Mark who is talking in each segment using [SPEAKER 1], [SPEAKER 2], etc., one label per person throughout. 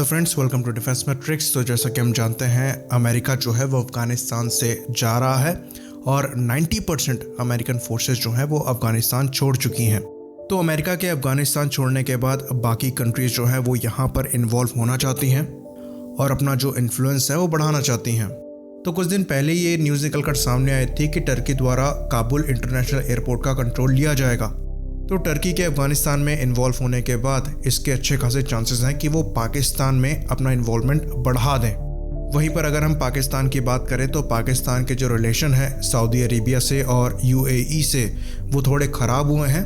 [SPEAKER 1] Hello friends, welcome to Defence Matrix. तो जैसा कि हम जानते हैं, अमेरिका जो है वो अफ़गानिस्तान से जा रहा है और 90% अमेरिकन फोर्सेस जो हैं वो अफ़गानिस्तान छोड़ चुकी हैं। तो अमेरिका के अफ़गानिस्तान छोड़ने के बाद बाकी कंट्रीज़ जो हैं वो यहाँ पर इन्वॉल्व होना चाहती हैं और अपना जो इन्फ्लुएंस है वो बढ़ाना चाहती हैं। तो कुछ दिन पहले ये न्यूज़ निकल कर सामने आई थी कि टर्की द्वारा काबुल इंटरनेशनल एयरपोर्ट का कंट्रोल लिया जाएगा। तो टर्की के अफ़गानिस्तान में इन्वॉल्व होने के बाद इसके अच्छे खासे चांसेस हैं कि वो पाकिस्तान में अपना इन्वॉल्वमेंट बढ़ा दें। वहीं पर अगर हम पाकिस्तान की बात करें तो पाकिस्तान के जो रिलेशन है सऊदी अरेबिया से और यूएई से वो थोड़े ख़राब हुए हैं,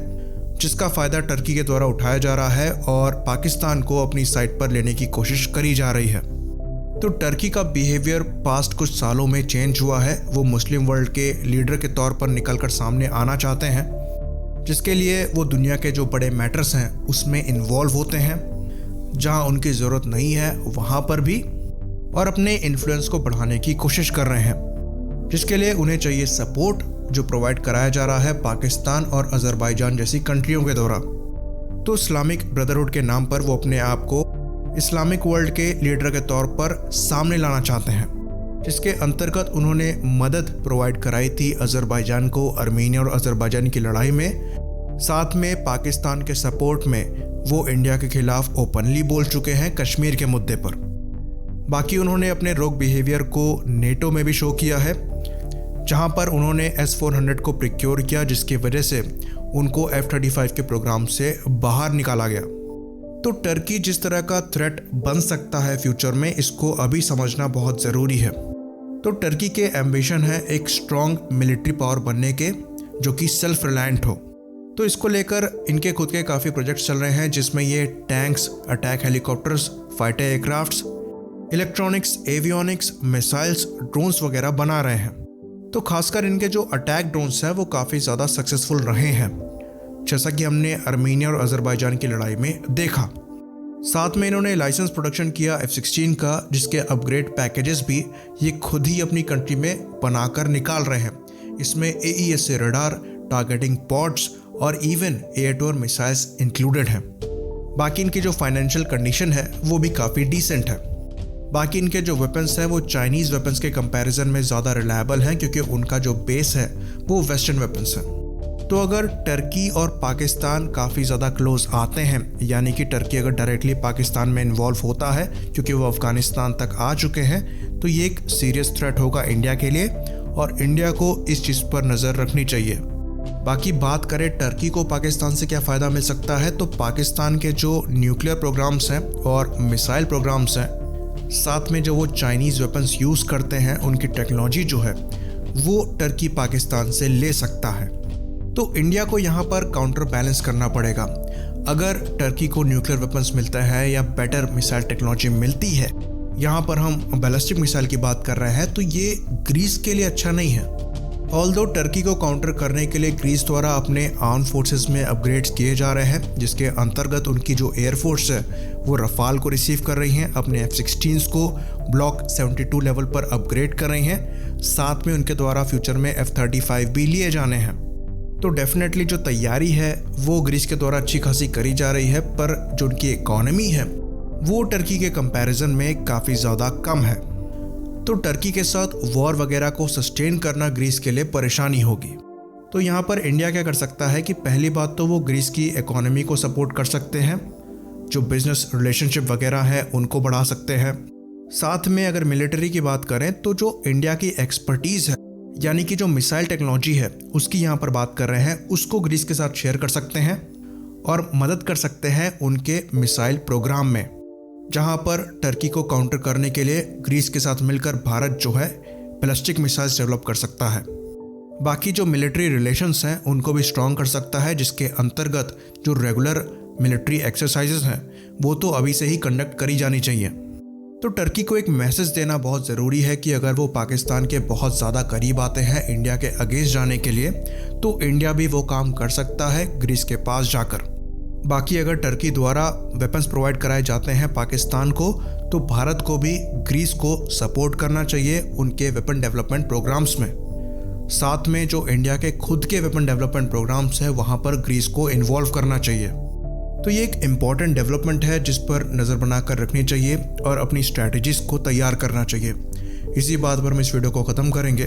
[SPEAKER 1] जिसका फ़ायदा टर्की के द्वारा उठाया जा रहा है और पाकिस्तान को अपनी साइड पर लेने की कोशिश करी जा रही है। तो टर्की का बिहेवियर पास्ट कुछ सालों में चेंज हुआ है। वो मुस्लिम वर्ल्ड के लीडर के तौर पर निकल कर सामने आना चाहते हैं, जिसके लिए वो दुनिया के जो बड़े मैटर्स हैं उसमें इन्वॉल्व होते हैं, जहां उनकी ज़रूरत नहीं है वहां पर भी, और अपने इन्फ्लुएंस को बढ़ाने की कोशिश कर रहे हैं, जिसके लिए उन्हें चाहिए सपोर्ट जो प्रोवाइड कराया जा रहा है पाकिस्तान और अज़रबैजान जैसी कंट्रियों के द्वारा। तो इस्लामिक ब्रदरहुड के नाम पर वो अपने आप को इस्लामिक वर्ल्ड के लीडर के तौर पर सामने लाना चाहते हैं, जिसके अंतर्गत उन्होंने मदद प्रोवाइड कराई थी अज़रबैजान को आर्मीनिया और अज़रबैजान की लड़ाई में। साथ में पाकिस्तान के सपोर्ट में वो इंडिया के खिलाफ ओपनली बोल चुके हैं कश्मीर के मुद्दे पर। बाकी उन्होंने अपने रोग बिहेवियर को नेटो में भी शो किया है, जहां पर उन्होंने S-400 को प्रिक्योर किया, जिसकी वजह से उनको F-35 के प्रोग्राम से बाहर निकाला गया। तो टर्की जिस तरह का थ्रेट बन सकता है फ्यूचर में, इसको अभी समझना बहुत ज़रूरी है। तो टर्की के एम्बिशन है एक स्ट्रॉन्ग मिलिट्री पावर बनने के, जो कि सेल्फ रिलायंट हो। तो इसको लेकर इनके खुद के काफ़ी प्रोजेक्ट्स चल रहे हैं, जिसमें ये tanks, attack helicopters, fighter aircrafts, electronics, avionics, missiles, drones वगैरह बना रहे हैं। तो खासकर इनके जो अटैक ड्रोन्स हैं वो काफ़ी ज़्यादा सक्सेसफुल रहे हैं, जैसा कि हमने आर्मीनिया और अज़रबैजान की लड़ाई में देखा। साथ में इन्होंने लाइसेंस प्रोडक्शन किया F-16 का, जिसके अपग्रेड पैकेजेस भी ये खुद ही अपनी कंट्री में बनाकर निकाल रहे हैं। इसमें AES से रडार, टारगेटिंग पॉड्स और even air to air missiles included हैं। बाकी इनकी जो फाइनेंशियल कंडीशन है वो भी काफ़ी डिसेंट है। बाकी इनके जो वेपन्स हैं वो चाइनीज़ वेपन्स के कंपैरिजन में ज़्यादा रिलायबल हैं, क्योंकि उनका जो बेस है वो वेस्टर्न वेपन्स है। तो अगर टर्की और पाकिस्तान काफ़ी ज़्यादा क्लोज आते हैं, यानी कि टर्की अगर डायरेक्टली पाकिस्तान में इन्वॉल्व होता है क्योंकि वो अफ़गानिस्तान तक आ चुके हैं, तो ये एक सीरियस थ्रेट होगा इंडिया के लिए और इंडिया को इस चीज़ पर नज़र रखनी चाहिए। बाकी बात करें टर्की को पाकिस्तान से क्या फ़ायदा मिल सकता है, तो पाकिस्तान के जो न्यूक्लियर प्रोग्राम्स हैं और मिसाइल प्रोग्राम्स हैं, साथ में जो वो चाइनीज़ वेपन्स यूज़ करते हैं, उनकी टेक्नोलॉजी जो है वो टर्की पाकिस्तान से ले सकता है। तो इंडिया को यहाँ पर काउंटर बैलेंस करना पड़ेगा। अगर टर्की को न्यूक्लियर वेपन्स मिलता है या बेटर मिसाइल टेक्नोलॉजी मिलती है, यहाँ पर हम बैलिस्टिक मिसाइल की बात कर रहे हैं, तो ये ग्रीस के लिए अच्छा नहीं है। ऑल्दो टर्की को काउंटर करने के लिए ग्रीस द्वारा अपने आर्म फोर्सेस में अपग्रेड्स किए जा रहे हैं, जिसके अंतर्गत उनकी जो एयरफोर्स है वो रफाल को रिसीव कर रही हैं, अपने F-16 को ब्लॉक 72 लेवल पर अपग्रेड कर रही हैं। साथ में उनके द्वारा फ्यूचर में F-35 भी लिए जाने हैं। तो डेफिनेटली जो तैयारी है वो ग्रीस के द्वारा अच्छी खासी करी जा रही है, पर जो उनकी इकोनॉमी है वो टर्की के कंपैरिजन में काफ़ी ज़्यादा कम है। तो टर्की के साथ वॉर वगैरह को सस्टेन करना ग्रीस के लिए परेशानी होगी। तो यहाँ पर इंडिया क्या कर सकता है कि पहली बात तो वो ग्रीस की इकोनॉमी को सपोर्ट कर सकते हैं, जो बिजनेस रिलेशनशिप वगैरह है उनको बढ़ा सकते हैं। साथ में अगर मिलिट्री की बात करें तो जो इंडिया की एक्सपर्टीज़ है, यानी कि जो मिसाइल टेक्नोलॉजी है उसकी यहाँ पर बात कर रहे हैं, उसको ग्रीस के साथ शेयर कर सकते हैं और मदद कर सकते हैं उनके मिसाइल प्रोग्राम में, जहाँ पर टर्की को काउंटर करने के लिए ग्रीस के साथ मिलकर भारत जो है बैलिस्टिक मिसाइल्स डेवलप कर सकता है। बाकी जो मिलिट्री रिलेशंस हैं उनको भी स्ट्रॉन्ग कर सकता है, जिसके अंतर्गत जो रेगुलर मिलिट्री एक्सरसाइजेस हैं वो तो अभी से ही कंडक्ट करी जानी चाहिए। तो टर्की को एक मैसेज देना बहुत ज़रूरी है कि अगर वो पाकिस्तान के बहुत ज़्यादा करीब आते हैं इंडिया के अगेंस्ट जाने के लिए, तो इंडिया भी वो काम कर सकता है ग्रीस के पास जाकर। बाकी अगर टर्की द्वारा वेपन्स प्रोवाइड कराए जाते हैं पाकिस्तान को, तो भारत को भी ग्रीस को सपोर्ट करना चाहिए उनके वेपन डेवलपमेंट प्रोग्राम्स में। साथ में जो इंडिया के खुद के वेपन डेवलपमेंट प्रोग्राम्स हैं वहाँ पर ग्रीस को इन्वॉल्व करना चाहिए। तो ये एक इम्पॉर्टेंट डेवलपमेंट है जिस पर नज़र बनाकर रखनी चाहिए और अपनी स्ट्रैटेजीज को तैयार करना चाहिए। इसी बात पर हम इस वीडियो को ख़त्म करेंगे।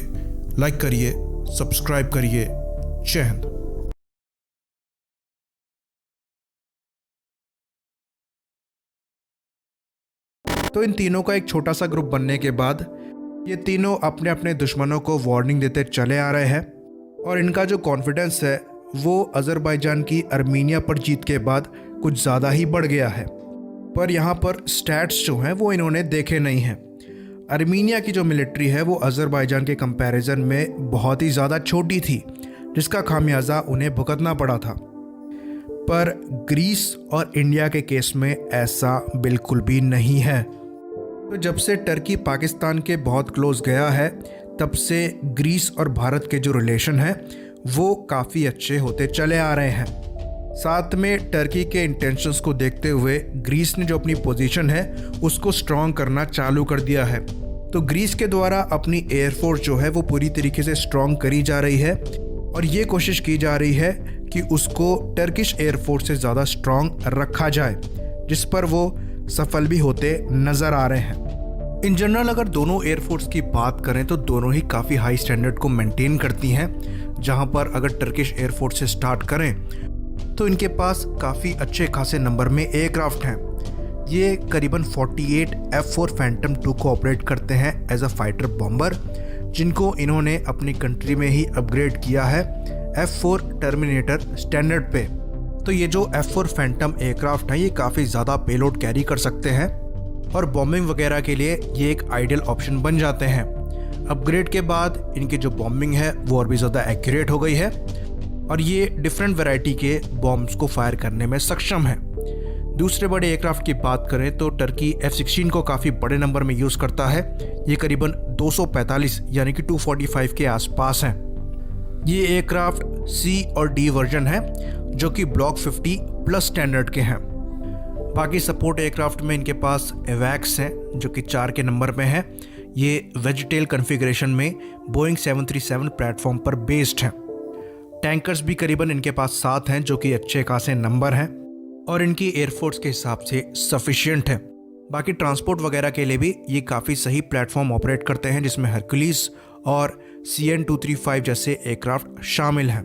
[SPEAKER 1] लाइक करिए, सब्सक्राइब करिए। जय हिंद। तो इन तीनों का एक छोटा सा ग्रुप बनने के बाद ये तीनों अपने अपने दुश्मनों को वार्निंग देते चले आ रहे हैं और इनका जो कॉन्फिडेंस है वो अज़रबैजान की आर्मीनिया पर जीत के बाद कुछ ज़्यादा ही बढ़ गया है। पर यहाँ पर स्टैट्स जो हैं वो इन्होंने देखे नहीं हैं। आर्मीनिया की जो मिलिट्री है वो अज़रबैजान के कंपैरिजन में बहुत ही ज़्यादा छोटी थी, जिसका खामियाजा उन्हें भुगतना पड़ा था। पर ग्रीस और इंडिया के केस में ऐसा बिल्कुल भी नहीं है। तो जब से टर्की पाकिस्तान के बहुत क्लोज गया है तब से ग्रीस और भारत के जो रिलेशन है वो काफ़ी अच्छे होते चले आ रहे हैं। साथ में टर्की के इंटेंशंस को देखते हुए ग्रीस ने जो अपनी पोजीशन है उसको स्ट्रॉन्ग करना चालू कर दिया है। तो ग्रीस के द्वारा अपनी एयरफोर्स जो है वो पूरी तरीके से स्ट्रॉन्ग करी जा रही है और ये कोशिश की जा रही है कि उसको टर्किश एयरफोर्स से ज़्यादा स्ट्रॉन्ग रखा जाए, जिस पर वो सफल भी होते नज़र आ रहे हैं। इन जनरल अगर दोनों एयरफोर्स की बात करें तो दोनों ही काफ़ी हाई स्टैंडर्ड को मेंटेन करती हैं। जहां पर अगर टर्किश एयरफोर्स से स्टार्ट करें तो इनके पास काफ़ी अच्छे खासे नंबर में एयरक्राफ्ट हैं। ये करीबन 48 F4 फैंटम 2 को ऑपरेट करते हैं एज अ फाइटर बॉम्बर, जिनको इन्होंने अपनी कंट्री में ही अपग्रेड किया है F4 टर्मिनेटर स्टैंडर्ड पे। तो ये जो F4 फैंटम एयरक्राफ्ट है ये काफ़ी ज़्यादा पेलोड कैरी कर सकते हैं और बॉम्बिंग वगैरह के लिए ये एक आइडियल ऑप्शन बन जाते हैं। अपग्रेड के बाद इनकी जो बॉम्बिंग है वो और भी ज़्यादा एक्यूरेट हो गई है और ये डिफरेंट वैरायटी के बॉम्ब्स को फायर करने में सक्षम है। दूसरे बड़े एयरक्राफ्ट की बात करें तो टर्की F-16 को काफ़ी बड़े नंबर में यूज़ करता है। ये करीबन 245 यानी कि 245 के आसपास हैं। ये एयरक्राफ्ट C और D वर्जन है जो कि ब्लॉक 50 प्लस स्टैंडर्ड के हैं। बाकी सपोर्ट एयरक्राफ्ट में इनके पास एवैक्स हैं जो कि 4 के नंबर में है। ये वेजिटेल कॉन्फ़िगरेशन में बोइंग 737 प्लेटफॉर्म पर बेस्ड हैं। टैंकर्स भी करीबन इनके पास 7 हैं जो कि अच्छे खासे नंबर हैं और इनकी एयरफोर्स के हिसाब से सफिशिएंट है। बाकी ट्रांसपोर्ट वगैरह के लिए भी ये काफ़ी सही प्लेटफॉर्म ऑपरेट करते हैं, जिसमें हरक्यूलिस और CN-235 जैसे एयरक्राफ्ट शामिल हैं।